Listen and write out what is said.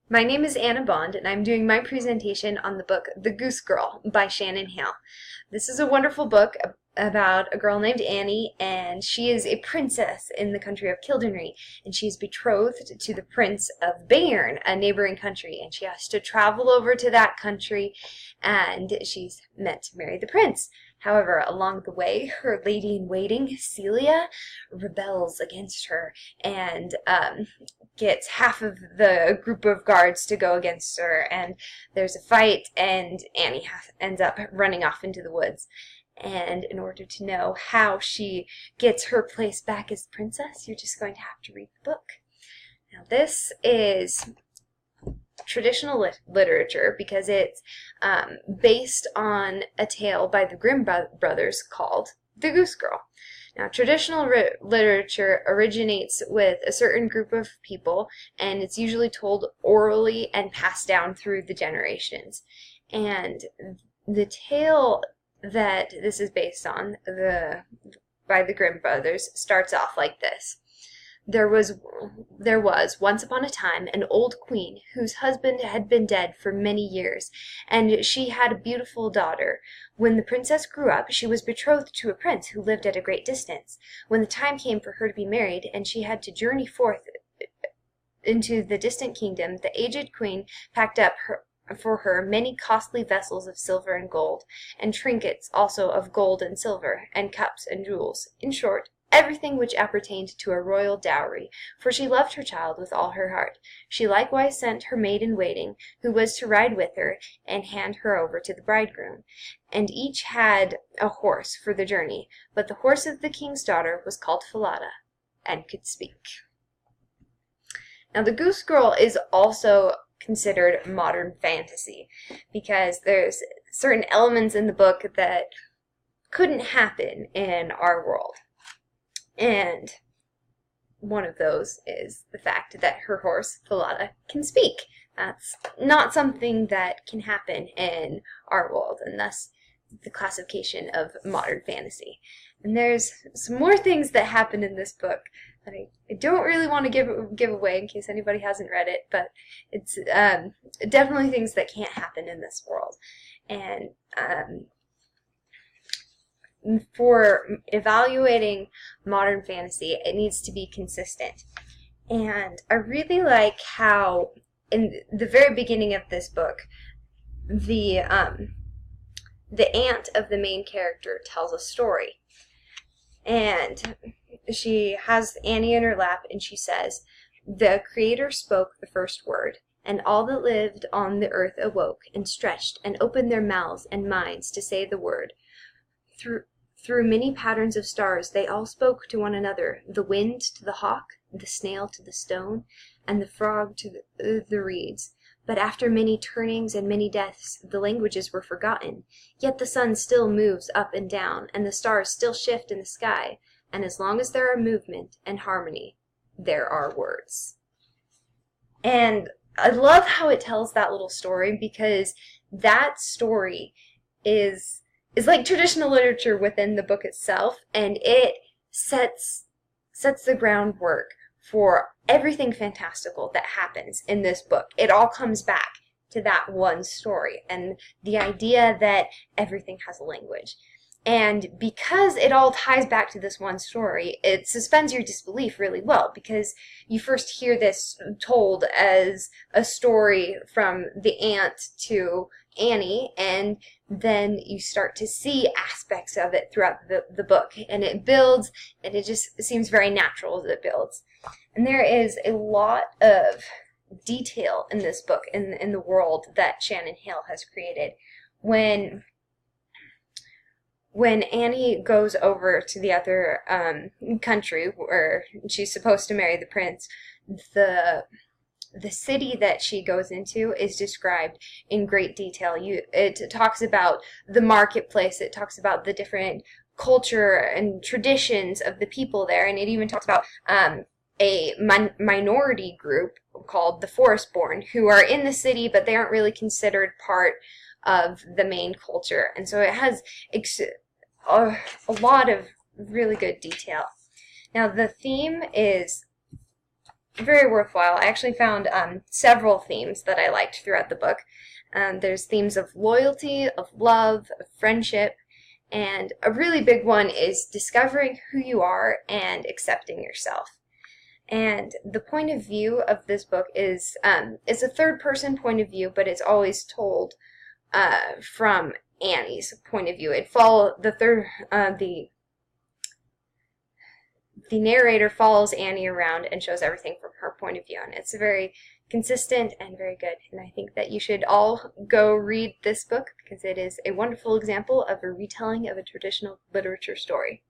My name is Anna Bond, and I'm doing my presentation on the book The Goose Girl by Shannon Hale. This is a wonderful book about a girl named Annie, and she is a princess in the country of Kildare, and she is betrothed to the Prince of Béarn, a neighboring country, and she has to travel over to that country, and she's meant to marry the prince. However, along the way, her lady-in-waiting, Celia, rebels against her and gets half of the group of guards to go against her, and there's a fight, and Annie ends up running off into the woods. And in order to know how she gets her place back as princess, you're just going to have to read the book. Now, this is traditional literature because it's based on a tale by the Grimm brothers called The Goose Girl. Now, traditional literature originates with a certain group of people, and it's usually told orally and passed down through the generations. And the tale that this is based on, by the Grimm brothers, starts off like this. There was once upon a time an old queen whose husband had been dead for many years, and she had a beautiful daughter. When the princess grew up, she was betrothed to a prince who lived at a great distance. When the time came for her to be married, and she had to journey forth into the distant kingdom, the aged queen packed up for her many costly vessels of silver and gold, and trinkets also of gold and silver, and cups and jewels. In short, everything which appertained to a royal dowry, for she loved her child with all her heart. She likewise sent her maid-in-waiting, who was to ride with her and hand her over to the bridegroom. And each had a horse for the journey, but the horse of the king's daughter was called Falada, and could speak. Now, the Goose Girl is also considered modern fantasy, because there's certain elements in the book that couldn't happen in our world. And one of those is the fact that her horse, Falada, can speak. That's not something that can happen in our world, and thus the classification of modern fantasy. And there's some more things that happen in this book that I don't really want to give away in case anybody hasn't read it, but it's definitely things that can't happen in this world. And for evaluating modern fantasy, it needs to be consistent. And I really like how, in the very beginning of this book, the aunt of the main character tells a story. And she has Annie in her lap, and she says, "The Creator spoke the first word, and all that lived on the earth awoke, and stretched, and opened their mouths and minds to say the word. Through many patterns of stars they all spoke to one another, the wind to the hawk, the snail to the stone, and the frog to the reeds. But after many turnings and many deaths, the languages were forgotten. Yet the sun still moves up and down, and the stars still shift in the sky, and as long as there are movement and harmony, there are words." And I love how it tells that little story, because that story is like traditional literature within the book itself, and it sets the groundwork for everything fantastical that happens in this book. It all comes back to that one story, and the idea that everything has a language. And because it all ties back to this one story, it suspends your disbelief really well, because you first hear this told as a story from the aunt to Annie, and then you start to see aspects of it throughout the book, and it builds, and it just seems very natural as it builds. And there is a lot of detail in this book, in the world that Shannon Hale has created. When Annie goes over to the other country where she's supposed to marry the prince, the city that she goes into is described in great detail. It talks about the marketplace, it talks about the different culture and traditions of the people there, and it even talks about a minority group called the Forestborn, who are in the city, but they aren't really considered part of the main culture. And so it has a lot of really good detail. Now, the theme is very worthwhile. I actually found several themes that I liked throughout the book. There's themes of loyalty, of love, of friendship, and a really big one is discovering who you are and accepting yourself. And the point of view of this book is it's a third-person point of view, but it's always told from Annie's point of view. The narrator follows Annie around and shows everything from her point of view, and it's very consistent and very good. And I think that you should all go read this book because it is a wonderful example of a retelling of a traditional literature story.